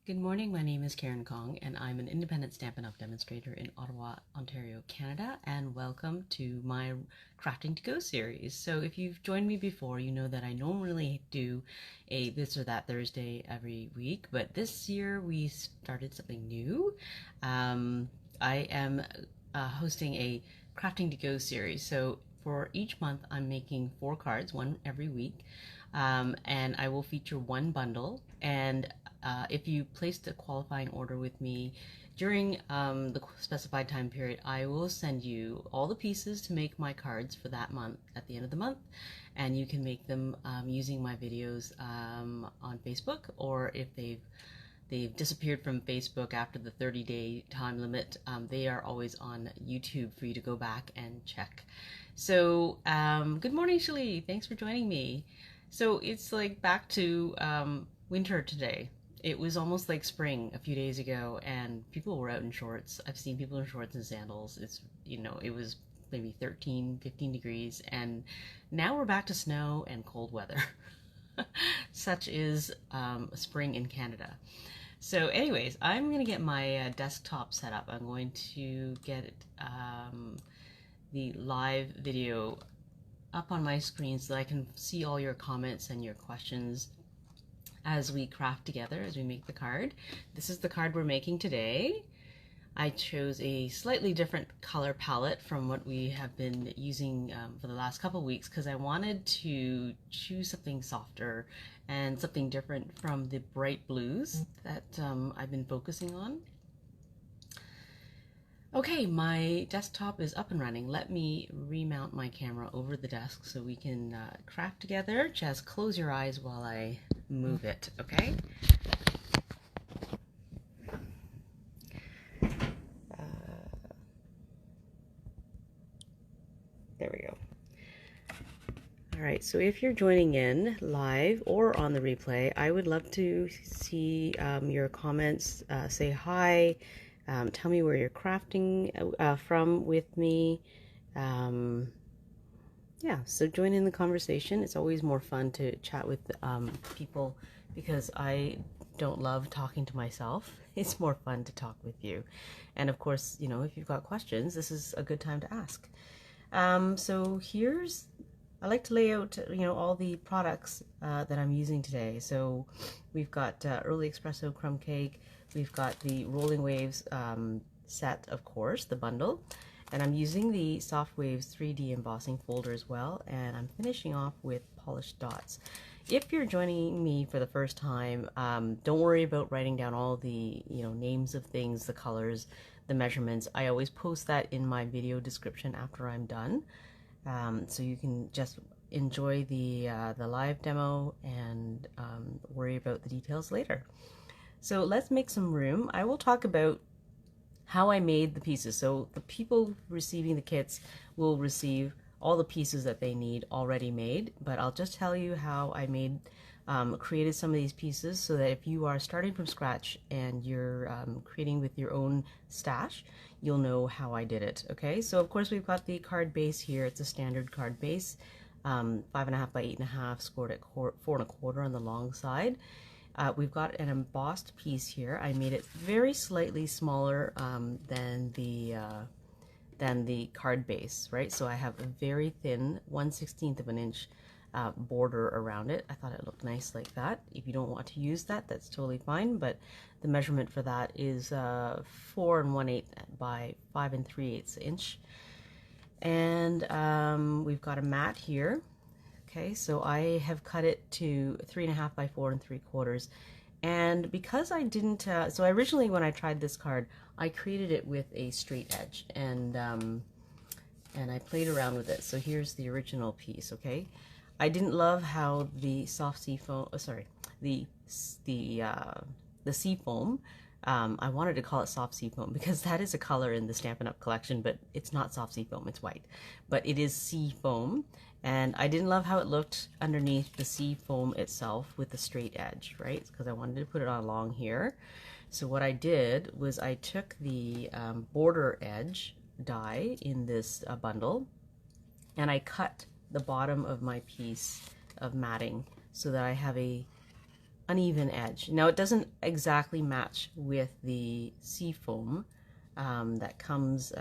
Good morning, my name is Karen Kong and I'm an independent Stampin' Up! Demonstrator in Ottawa, Ontario, Canada, and welcome to my Crafting to Go series. So if you've joined me before, you know that I normally do a this or that Thursday every week, but this year we started something new. I am hosting a Crafting to Go series. So for each month I'm making 4 cards, one every week, and I will feature one bundle. And if you placed a qualifying order with me during the specified time period, I will send you all the pieces to make my cards for that month at the end of the month, and you can make them using my videos on Facebook, or if they've disappeared from Facebook after the 30-day time limit, they are always on YouTube for you to go back and check. So good morning, Shali. Thanks for joining me. So it's like back to winter today. It was almost like spring a few days ago and people were out in shorts. I've seen people in shorts and sandals. It's, it was maybe 13, 15 degrees, and now we're back to snow and cold weather. Such is spring in Canada. So anyways, I'm going to get my desktop set up. I'm going to get the live video up on my screen so that I can see all your comments and your questions as we craft together, as we make the card. This is the card we're making today. I chose a slightly different color palette from what we have been using for the last couple weeks because I wanted to choose something softer and something different from the bright blues that I've been focusing on. Okay, my desktop is up and running. Let me remount my camera over the desk so we can craft together. Just close your eyes while I move it, okay? There we go. All right, so if you're joining in live or on the replay, I would love to see your comments. Say hi. Tell me where you're crafting from with me. Yeah, so join in the conversation. It's always more fun to chat with people because I don't love talking to myself. It's more fun to talk with you. And of course, if you've got questions, this is a good time to ask. So I like to lay out, all the products that I'm using today. So we've got Early Espresso Crumb Cake. We've got the Rolling Waves set, of course, the bundle. And I'm using the Soft Waves 3D embossing folder as well. And I'm finishing off with polished dots. If you're joining me for the first time, don't worry about writing down all the, names of things, the colors, the measurements. I always post that in my video description after I'm done. So you can just enjoy the live demo and worry about the details later. So let's make some room. I will talk about how I made the pieces. So the people receiving the kits will receive all the pieces that they need already made, but I'll just tell you how I created some of these pieces so that if you are starting from scratch and you're creating with your own stash, you'll know how I did it. Okay, so of course we've got the card base here. It's a standard card base, 5.5 by 8.5, scored at 4.25 on the long side. We've got an embossed piece here. I made it very slightly smaller than the card base, right? So I have a very thin 1/16 of an inch border around it. I thought it looked nice like that. If you don't want to use that, that's totally fine, but the measurement for that is 4 1/8 by 5 3/8 inch. And we've got a mat here. Okay, so I have cut it to 3.5 by 4 3/4. And because I didn't, so originally when I tried this card, I created it with a straight edge, and I played around with it. So here's the original piece. Okay, I didn't love how the soft sea foam, the sea foam. I wanted to call it soft sea foam because that is a color in the Stampin' Up! Collection, but it's not soft sea foam, it's white. But it is sea foam, and I didn't love how it looked underneath the sea foam itself with the straight edge, right? Because I wanted to put it on along here. So what I did was I took the border edge die in this bundle, and I cut the bottom of my piece of matting so that I have a uneven edge. Now it doesn't exactly match with the sea foam that comes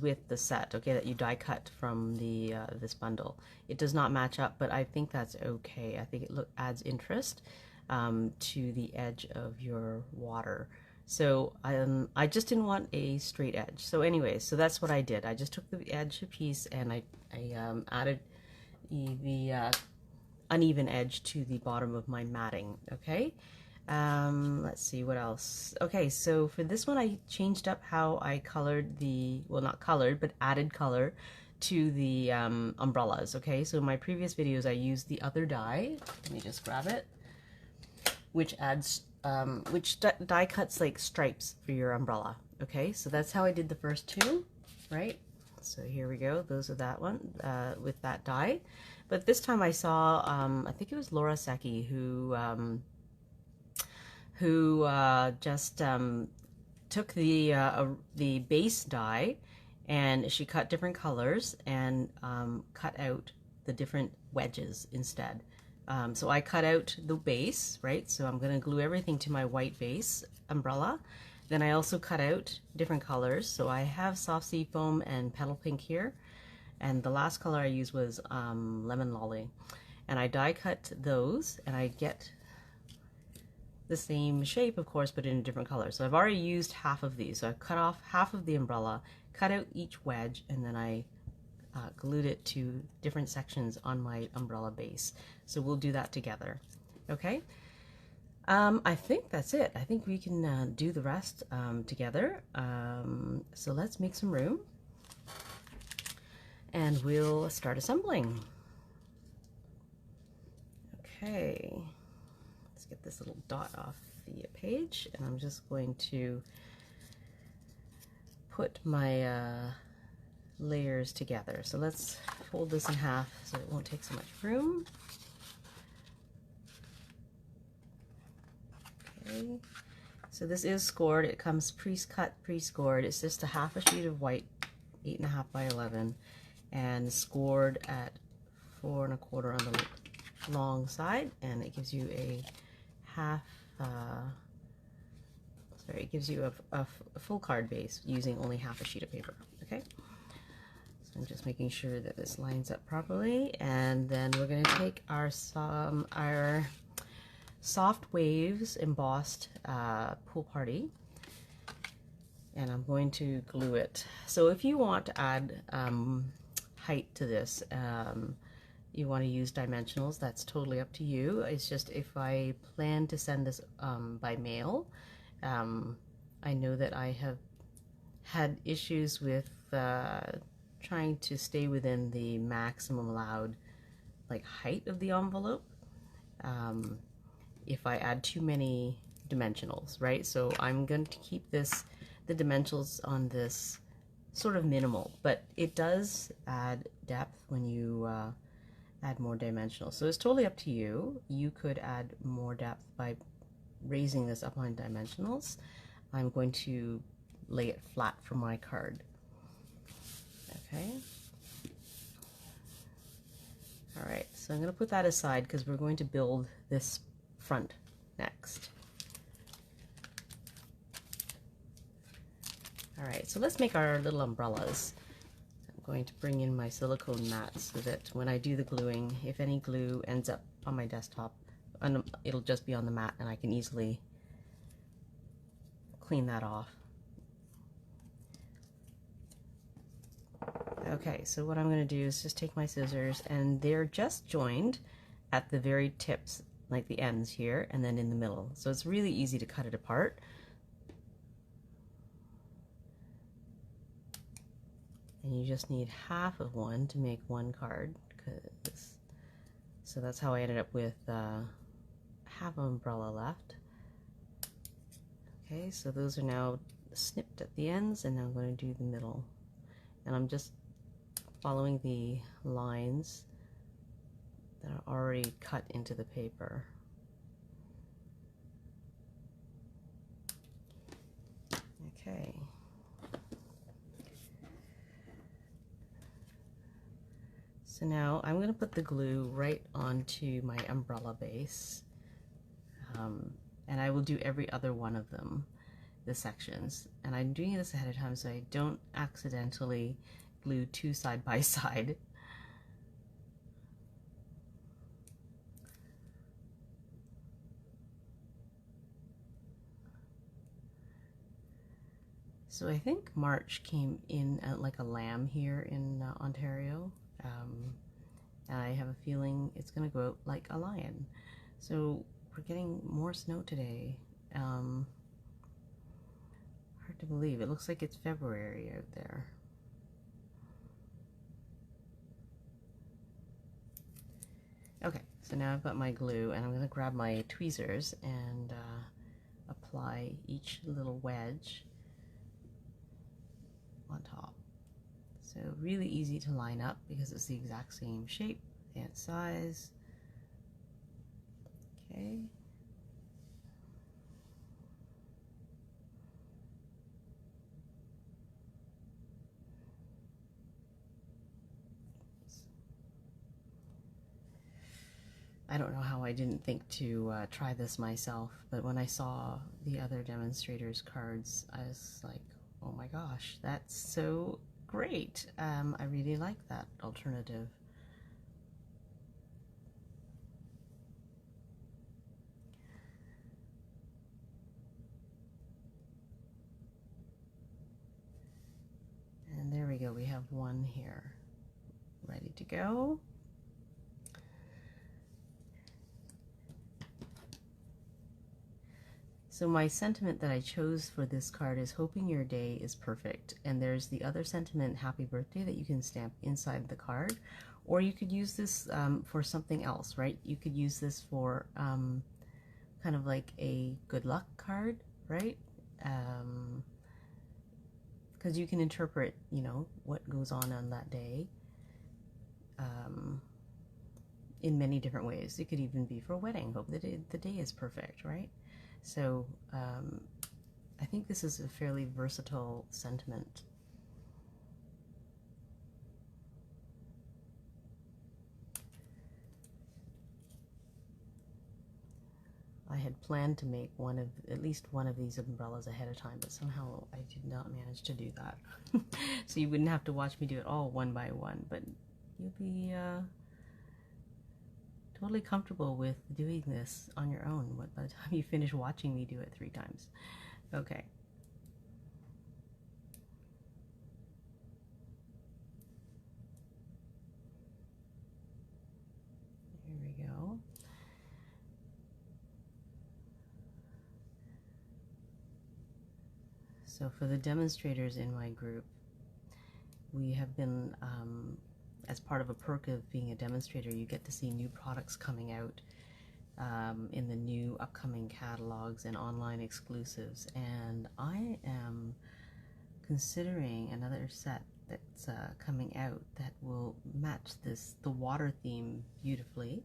with the set, okay, that you die cut from the this bundle. It does not match up, but I think that's okay. I think it adds interest to the edge of your water. So I just didn't want a straight edge. So anyway, so that's what I did. I just took the edge piece and I added the uneven edge to the bottom of my matting, okay? Let's see what else. Okay, so for this one I changed up how I colored the, well, not colored, but added color to the umbrellas, okay? So in my previous videos I used the other dye. Let me just grab it, which adds which die cuts like stripes for your umbrella, okay? So that's how I did the first two, right? So here we go, those are that one with that die. But this time I saw I think it was Laura Secchi who just took the base die and she cut different colors and cut out the different wedges instead. So I cut out the base, right? So I'm going to glue everything to my white base umbrella. Then I also cut out different colors. So I have soft sea foam and petal pink here. And the last color I used was lemon lolly. And I die cut those and I get the same shape, of course, but in a different color. So I've already used half of these. So I've cut off half of the umbrella, cut out each wedge, and then I glued it to different sections on my umbrella base. So we'll do that together, okay? I think that's it. I think we can do the rest together. So let's make some room and we'll start assembling. Okay, let's get this little dot off the page, and I'm just going to put my layers together. So let's fold this in half so it won't take so much room. Okay, so this is scored. It comes pre-cut, pre-scored. It's just a half a sheet of white, 8.5 by 11, and scored at 4 1/4 on the long side, and it gives you a half. Sorry, it gives you a full card base using only half a sheet of paper. Okay. I'm just making sure that this lines up properly, and then we're going to take our Soft Waves embossed pool party, and I'm going to glue it. So if you want to add height to this, you want to use dimensionals, that's totally up to you. It's just if I plan to send this by mail, I know that I have had issues with trying to stay within the maximum allowed height of the envelope if I add too many dimensionals, right? So I'm going to keep the dimensionals on this sort of minimal, but it does add depth when you add more dimensionals. So it's totally up to you. You could add more depth by raising this up on dimensionals. I'm going to lay it flat for my card. Okay. All right, so I'm going to put that aside because we're going to build this front next. All right, so let's make our little umbrellas. I'm going to bring in my silicone mat so that when I do the gluing, if any glue ends up on my desktop, it'll just be on the mat and I can easily clean that off. Okay, so what I'm going to do is just take my scissors, and they're just joined at the very tips, like the ends here, and then in the middle. So it's really easy to cut it apart. And you just need half of one to make one card. So that's how I ended up with half an umbrella left. Okay, so those are now snipped at the ends, and now I'm going to do the middle. And I'm just following the lines that are already cut into the paper. Okay. So now I'm going to put the glue right onto my umbrella base, and I will do every other one of them, the sections, and I'm doing this ahead of time so I don't accidentally glue two side by side. So I think March came in like a lamb here in Ontario, and I have a feeling it's going to go out like a lion. So we're getting more snow today. Hard to believe. It looks like it's February out there. Okay, so now I've got my glue, and I'm going to grab my tweezers and apply each little wedge on top. So really easy to line up because it's the exact same shape and size. Okay. I don't know how I didn't think to try this myself, but when I saw the other demonstrators' cards, I was like, oh my gosh, that's so great. I really like that alternative. And there we go, we have one here ready to go. So my sentiment that I chose for this card is hoping your day is perfect. And there's the other sentiment, happy birthday, that you can stamp inside the card. Or you could use this for something else, right? You could use this for kind of like a good luck card, right? Because you can interpret, you know, what goes on that day in many different ways. It could even be for a wedding. Hope that the day is perfect, right? So I think this is a fairly versatile sentiment. I had planned to make at least one of these umbrellas ahead of time, but somehow I did not manage to do that. So you wouldn't have to watch me do it all one by one, but you'll be totally comfortable with doing this on your own by the time you finish watching me do it 3 times. Okay. Here we go. So for the demonstrators in my group, we have been, as part of a perk of being a demonstrator, you get to see new products coming out in the new upcoming catalogs and online exclusives. And I am considering another set that's coming out that will match the water theme beautifully.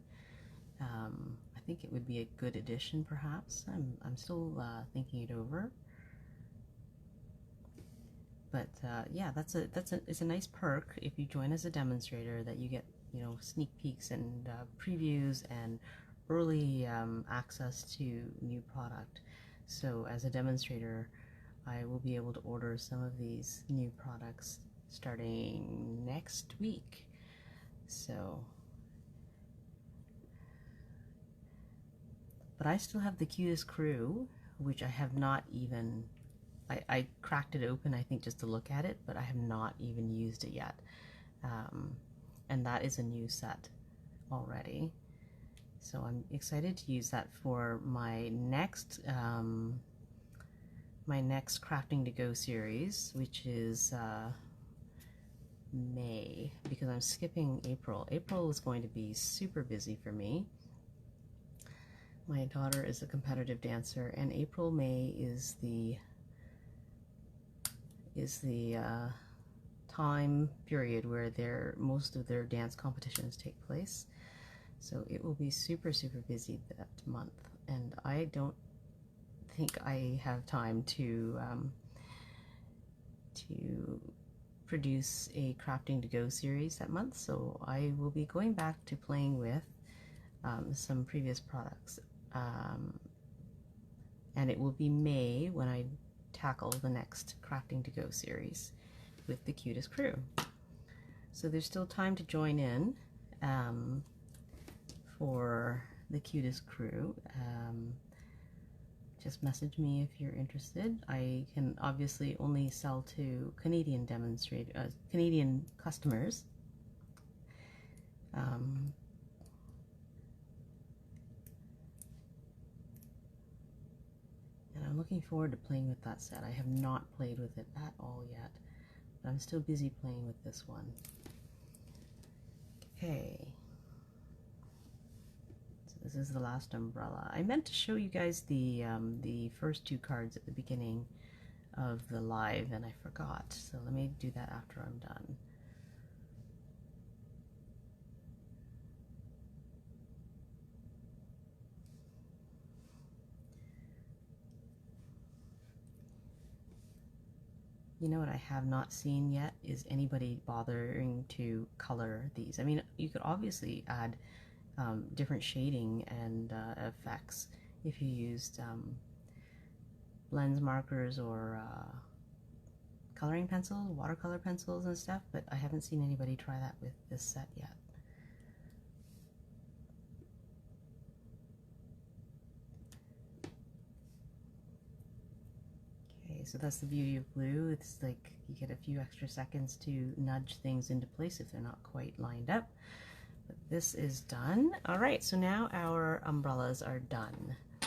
I think it would be a good addition, perhaps. I'm still thinking it over. But yeah, it's a nice perk if you join as a demonstrator, that you get, you know, sneak peeks and previews and early access to new product. So as a demonstrator, I will be able to order some of these new products starting next week. So, but I still have the cutest crew, which I have not even, I cracked it open, I think, just to look at it, but I have not even used it yet. And that is a new set already. So I'm excited to use that for my next Crafting to Go series, which is May, because I'm skipping April. April is going to be super busy for me. My daughter is a competitive dancer, and May is the time period where most of their dance competitions take place. So it will be super busy that month, and I don't think I have time to produce a crafting to go series that month, so I will be going back to playing with some previous products, and it will be May when I tackle the next crafting to go series with the cutest crew. So there's still time to join in for the cutest crew. Just message me if you're interested. I can obviously only sell to Canadian Canadian customers. And I'm looking forward to playing with that set. I have not played with it at all yet, but I'm still busy playing with this one. Okay. This is the last umbrella. I meant to show you guys the first two cards at the beginning of the live, and I forgot. So let me do that after I'm done. You know what I have not seen yet is anybody bothering to color these. I mean, you could obviously add different shading and effects if you used lens markers or coloring pencils, watercolor pencils and stuff, but I haven't seen anybody try that with this set yet. Okay, so that's the beauty of glue. It's like you get a few extra seconds to nudge things into place if they're not quite lined up. But this is done. All right, so now our umbrellas are done. I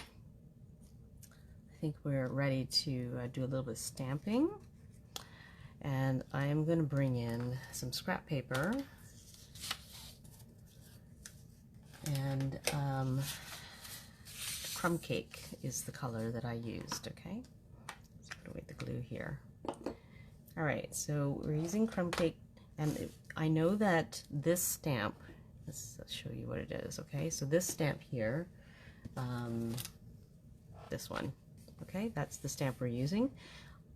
think we're ready to do a little bit of stamping. And I am going to bring in some scrap paper and Crumb Cake is the color that I used, okay? Let's put away the glue here. All right, so we're using Crumb Cake, and I know that this stamp, let's show you what it is, okay? So this stamp here, this one, okay? That's the stamp we're using.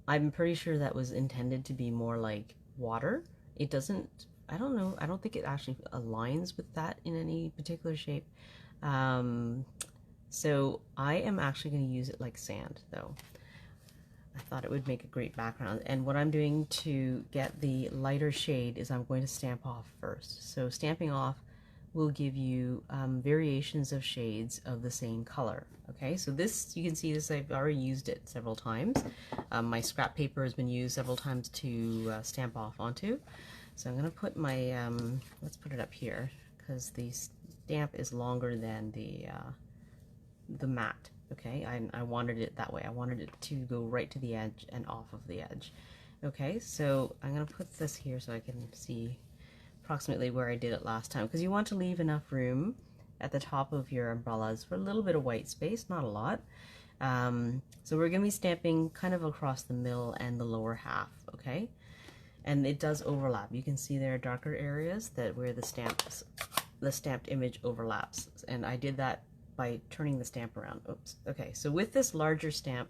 I'm pretty sure that was intended to be more like water. It doesn't, I don't know, I don't think it actually aligns with that in any particular shape. So I am actually going to use it like sand, though. I thought it would make a great background. And what I'm doing to get the lighter shade is I'm going to stamp off first. So stamping off will give you variations of shades of the same color. Okay, so this, you can see this, I've already used it several times. My scrap paper has been used several times to stamp off onto. So I'm going to put my, let's put it up here, because the stamp is longer than the mat. Okay, I wanted it that way. I wanted it to go right to the edge and off of the edge. Okay, so I'm going to put this here so I can see approximately where I did it last time, because you want to leave enough room at the top of your umbrellas for a little bit of white space, not a lot. So we're going to be stamping kind of across the middle and the lower half, okay? And it does overlap. You can see there are darker areas that where the stamped image overlaps, and I did that by turning the stamp around. Oops. Okay, so with this larger stamp,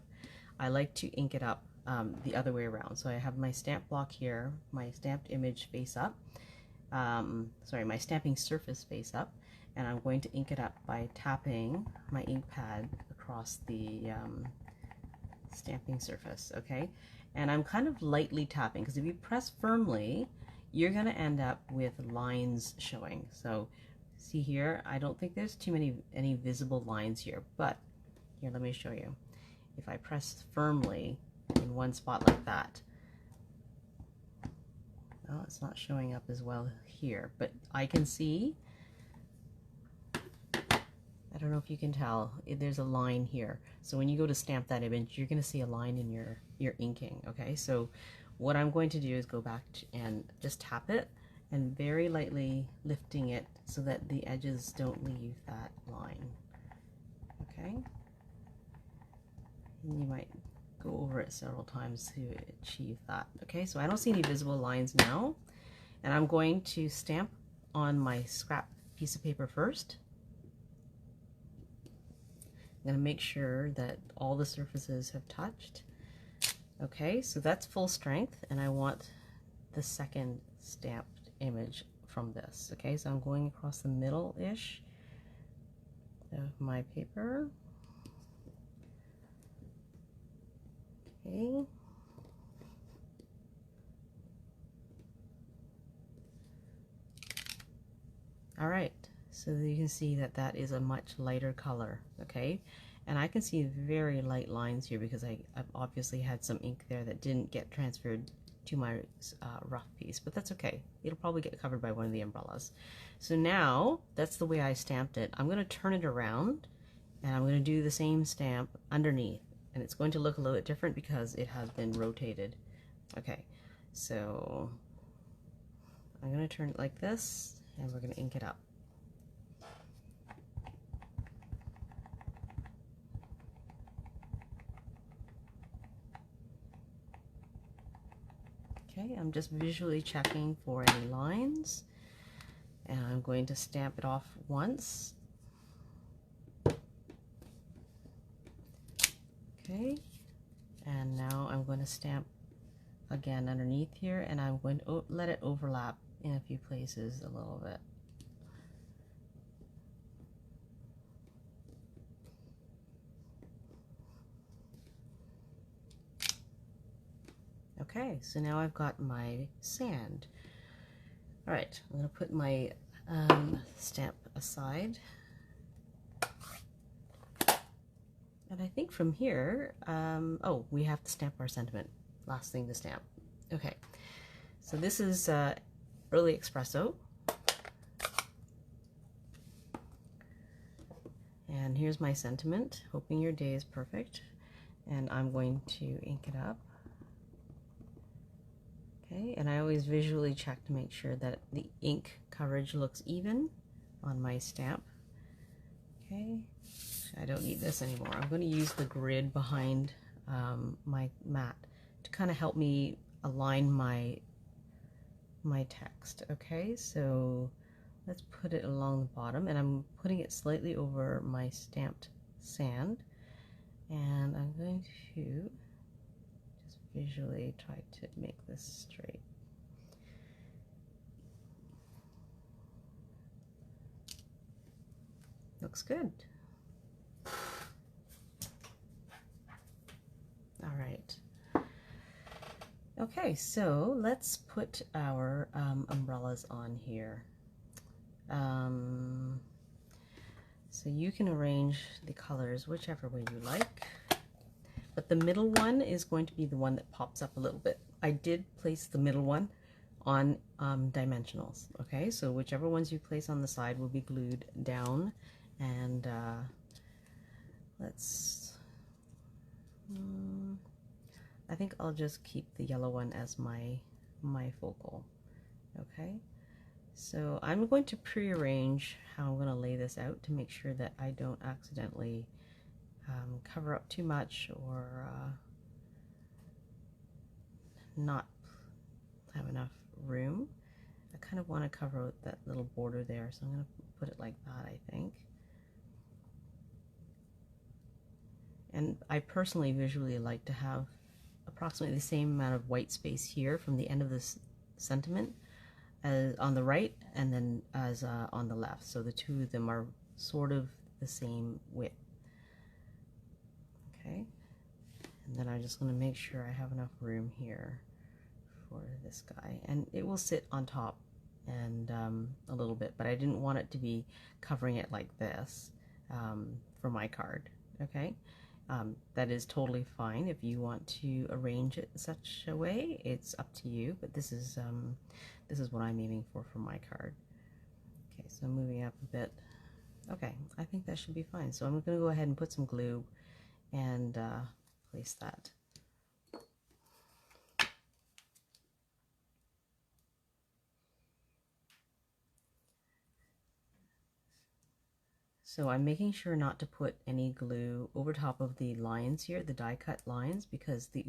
I like to ink it up the other way around. So I have my stamp block here, my stamped image face up, my stamping surface face up, and I'm going to ink it up by tapping my ink pad across the stamping surface, okay? And I'm kind of lightly tapping, because if you press firmly, you're going to end up with lines showing. So see here, I don't think there's any visible lines here, but here, let me show you. If I press firmly in one spot like that, well, it's not showing up as well here, but I can see, I don't know if you can tell, there's a line here. So when you go to stamp that image, you're going to see a line in your inking, okay? So what I'm going to do is go back and just tap it and very lightly lifting it so that the edges don't leave that line, okay? And you might go over it several times to achieve that. Okay, so I don't see any visible lines now, and I'm going to stamp on my scrap piece of paper first. I'm going to make sure that all the surfaces have touched. Okay, so that's full strength, and I want the second stamped image from this. Okay, so I'm going across the middle-ish of my paper. Okay. All right, so you can see that that is a much lighter color, okay? And I can see very light lines here because I've obviously had some ink there that didn't get transferred to my rough piece, but that's okay. It'll probably get covered by one of the umbrellas. So now, that's the way I stamped it. I'm gonna turn it around and I'm gonna do the same stamp underneath. And it's going to look a little bit different because it has been rotated. Okay, so I'm gonna turn it like this and we're gonna ink it up. Okay, I'm just visually checking for any lines, and I'm going to stamp it off once. Okay, and now I'm going to stamp again underneath here, and I'm going to let it overlap in a few places a little bit. Okay, so now I've got my sand. All right, I'm going to put my stamp aside. And I think from here, oh, we have to stamp our sentiment. Last thing to stamp. Okay, so this is Early Espresso. And here's my sentiment, hoping your day is perfect. And I'm going to ink it up. Okay, and I always visually check to make sure that the ink coverage looks even on my stamp. Okay, I don't need this anymore. I'm going to use the grid behind my mat to kind of help me align my text. Okay, so let's put it along the bottom, and I'm putting it slightly over my stamped sand, and I'm going to just visually try to make this straight. Looks good. All right. Okay, so let's put our umbrellas on here. So you can arrange the colors whichever way you like, but the middle one is going to be the one that pops up a little bit. I did place the middle one on dimensionals, okay? So whichever ones you place on the side will be glued down, and let's... I think I'll just keep the yellow one as my focal. Okay, so I'm going to pre-arrange how I'm going to lay this out to make sure that I don't accidentally cover up too much or not have enough room. I kind of want to cover that little border there, so I'm going to put it like that, I think. And I personally visually like to have approximately the same amount of white space here from the end of this sentiment as on the right and then as on the left. So the two of them are sort of the same width. Okay, and then I'm just going to make sure I have enough room here for this guy. And it will sit on top and a little bit, but I didn't want it to be covering it like this for my card. Okay. That is totally fine. If you want to arrange it in such a way, it's up to you, but this is what I'm aiming for my card. Okay, so moving up a bit. Okay, I think that should be fine. So I'm going to go ahead and put some glue and place that. So I'm making sure not to put any glue over top of the lines here, the die cut lines, because the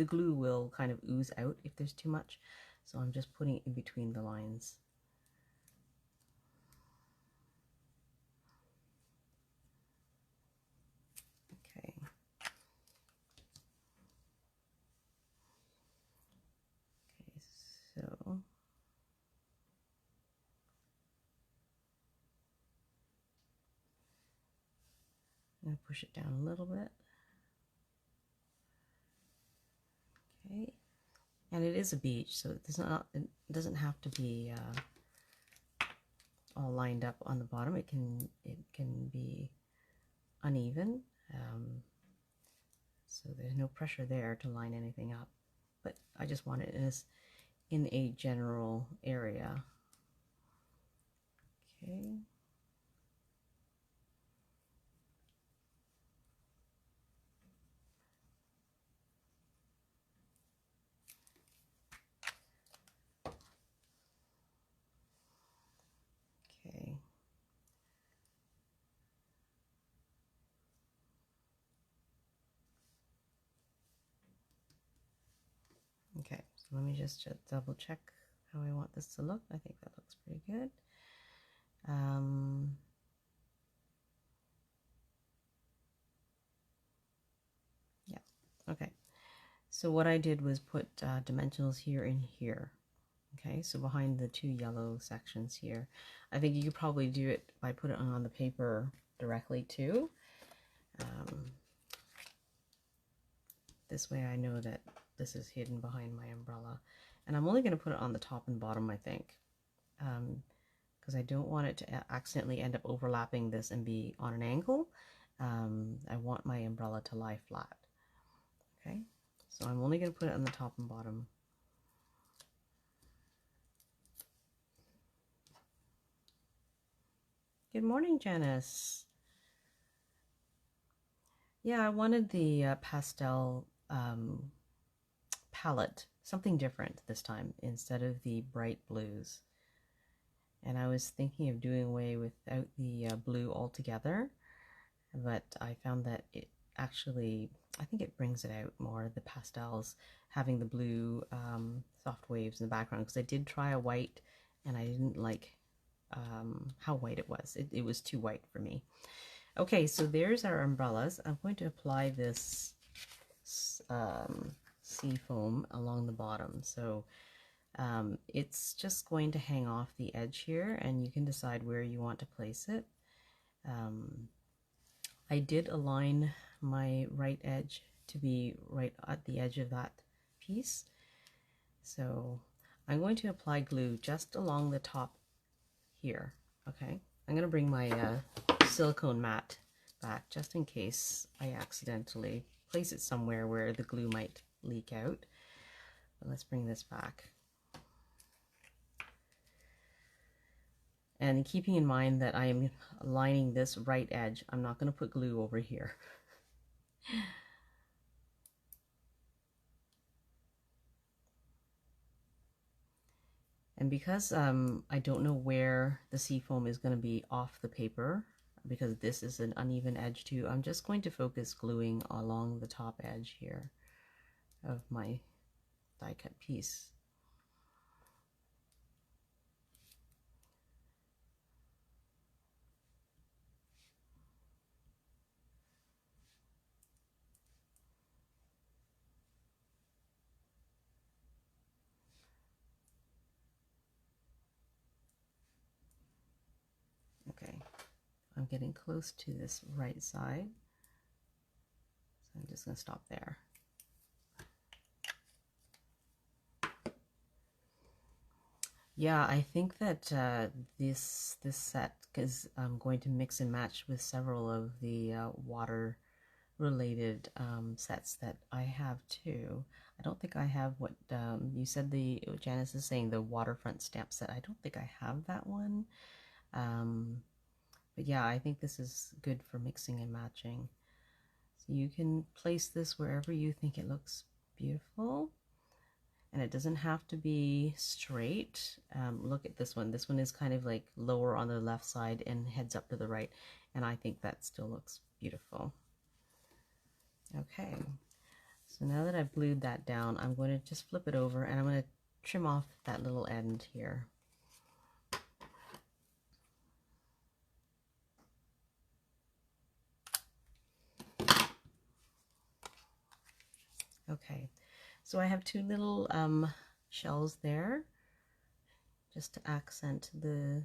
glue will kind of ooze out if there's too much. So I'm just putting it in between the lines. Okay. Okay, so I'm going to push it down a little bit. Okay, and it is a beach, so it doesn't have to be all lined up on the bottom. It can be uneven, so there's no pressure there to line anything up. But I just want it in a general area. Okay. Okay. Okay, so let me just double check how I want this to look. I think that looks pretty good. Yeah, okay. So what I did was put dimensionals here and here. Okay, so behind the two yellow sections here. I think you could probably do it by putting it on the paper directly too. This way I know that this is hidden behind my umbrella. And I'm only going to put it on the top and bottom, I think, because I don't want it to accidentally end up overlapping this and be on an angle. I want my umbrella to lie flat. Okay, so I'm only going to put it on the top and bottom. Good morning, Janice. Yeah, I wanted the pastel palette, something different this time instead of the bright blues. And I was thinking of doing away without the blue altogether, but I found that it actually, I think it brings it out more, the pastels, having the blue soft waves in the background, because I did try a white and I didn't like how white it was. It was too white for me. Okay, so there's our umbrellas. I'm going to apply this sea foam along the bottom. So it's just going to hang off the edge here, and you can decide where you want to place it. I did align my right edge to be right at the edge of that piece. So I'm going to apply glue just along the top here. Okay, I'm going to bring my silicone mat back just in case I accidentally place it somewhere where the glue might leak out. But let's bring this back. And keeping in mind that I am lining this right edge, I'm not going to put glue over here. And because I don't know where the sea foam is going to be off the paper, because this is an uneven edge too, I'm just going to focus gluing along the top edge here of my die cut piece. Okay, I'm getting close to this right side, so I'm just going to stop there. Yeah, I think that this set, because I'm going to mix and match with several of the water related sets that I have too. I don't think I have what you said, Janice is saying the waterfront stamp set. I don't think I have that one. But yeah, I think this is good for mixing and matching. So you can place this wherever you think it looks beautiful. And it doesn't have to be straight. Look at this one. This one is kind of like lower on the left side and heads up to the right. And I think that still looks beautiful. Okay, so now that I've glued that down, I'm going to just flip it over and I'm going to trim off that little end here. Okay, so I have two little shells there, just to accent the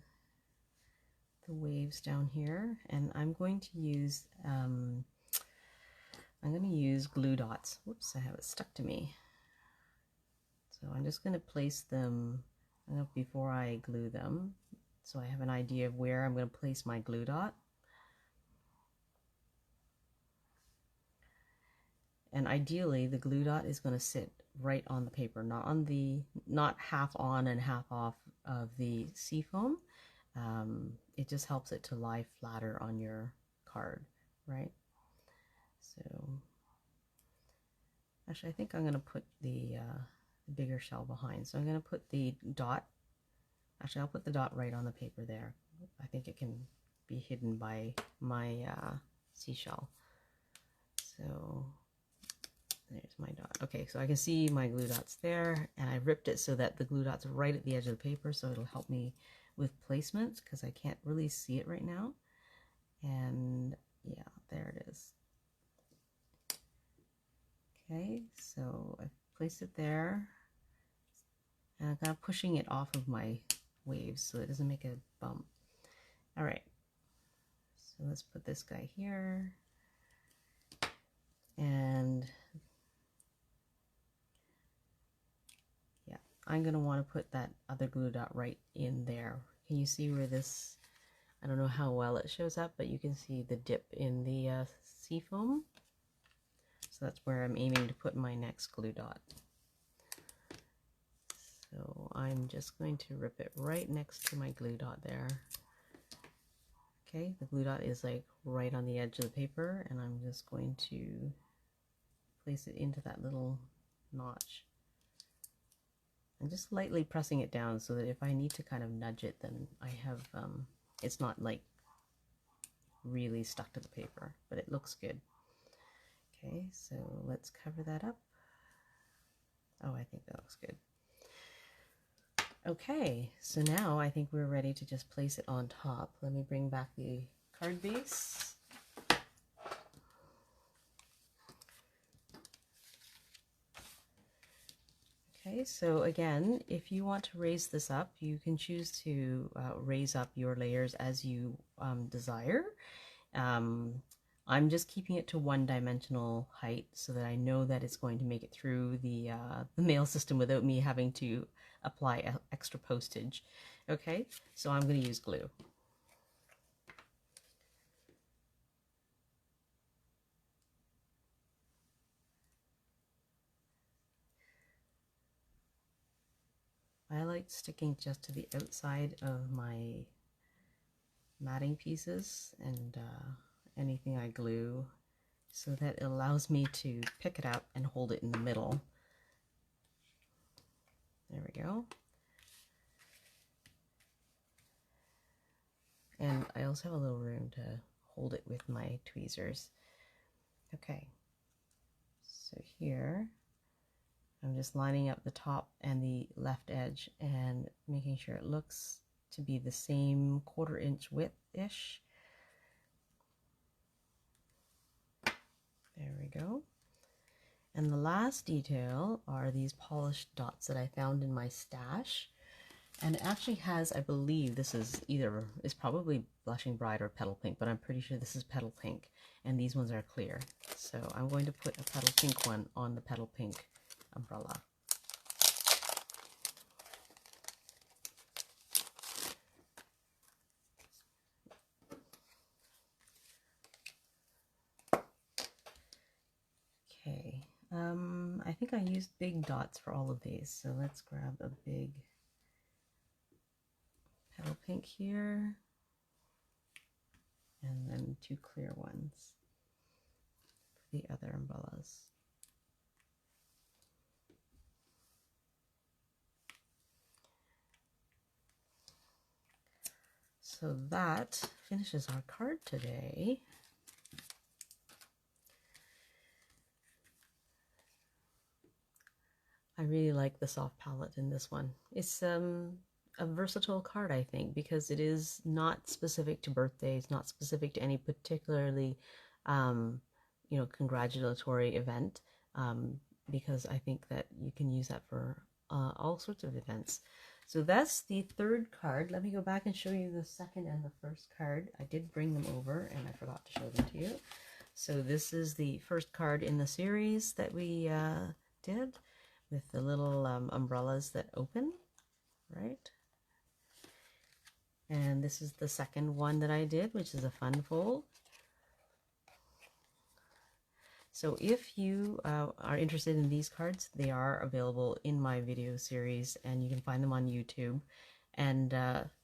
the waves down here, and I'm going to use glue dots. Whoops, I have it stuck to me. So I'm just going to place them before I glue them, so I have an idea of where I'm going to place my glue dot. And ideally, the glue dot is going to sit right on the paper, not half on and half off of the seafoam. It just helps it to lie flatter on your card, right? So, actually, I think I'm going to put the bigger shell behind. So I'm going to put the dot. Actually, I'll put the dot right on the paper there. I think it can be hidden by my seashell. So there's my dot. Okay, so I can see my glue dots there, and I ripped it so that the glue dot's right at the edge of the paper, so it'll help me with placement because I can't really see it right now. And yeah, there it is. Okay, so I've placed it there, and I'm kind of pushing it off of my waves so it doesn't make a bump. All right, so let's put this guy here, and yeah, I'm going to want to put that other glue dot right in there. Can you see where this, I don't know how well it shows up, but you can see the dip in the seafoam. So that's where I'm aiming to put my next glue dot. So I'm just going to rip it right next to my glue dot there. Okay, the glue dot is like right on the edge of the paper, and I'm just going to place it into that little notch. I'm just lightly pressing it down so that if I need to kind of nudge it, then I have, it's not like really stuck to the paper, but it looks good. Okay, so let's cover that up. Oh, I think that looks good. Okay, so now I think we're ready to just place it on top. Let me bring back the card base. Okay, so again, if you want to raise this up, you can choose to raise up your layers as you desire. I'm just keeping it to one-dimensional height so that I know that it's going to make it through the mail system without me having to apply extra postage. Okay, so I'm going to use glue. I like sticking just to the outside of my matting pieces and anything I glue, so that it allows me to pick it up and hold it in the middle. There we go. And I also have a little room to hold it with my tweezers. Okay, so here I'm just lining up the top and the left edge and making sure it looks to be the same 1/4 inch width-ish. There we go. And the last detail are these polished dots that I found in my stash. And it actually has, I believe this is probably Blushing Bride or Petal Pink, but I'm pretty sure this is Petal Pink. And these ones are clear. So I'm going to put a Petal Pink one on the Petal Pink umbrella. Okay, I think I used big dots for all of these, so let's grab a big Petal Pink here, and then 2 clear ones for the other umbrellas. So that finishes our card today. I really like the soft palette in this one. It's a versatile card, I think, because it is not specific to birthdays, not specific to any particularly, congratulatory event, because I think that you can use that for all sorts of events. So that's the third card. Let me go back and show you the second and the first card. I did bring them over and I forgot to show them to you. So this is the first card in the series that we did with the little umbrellas that open, right? And this is the second one that I did, which is a fun fold. So if you are interested in these cards, they are available in my video series and you can find them on YouTube, and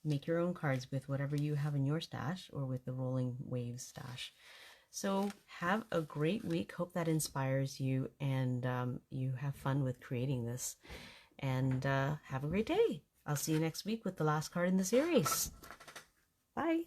make your own cards with whatever you have in your stash or with the Rolling Waves stash. So have a great week. Hope that inspires you and you have fun with creating this. And have a great day. I'll see you next week with the last card in the series. Bye.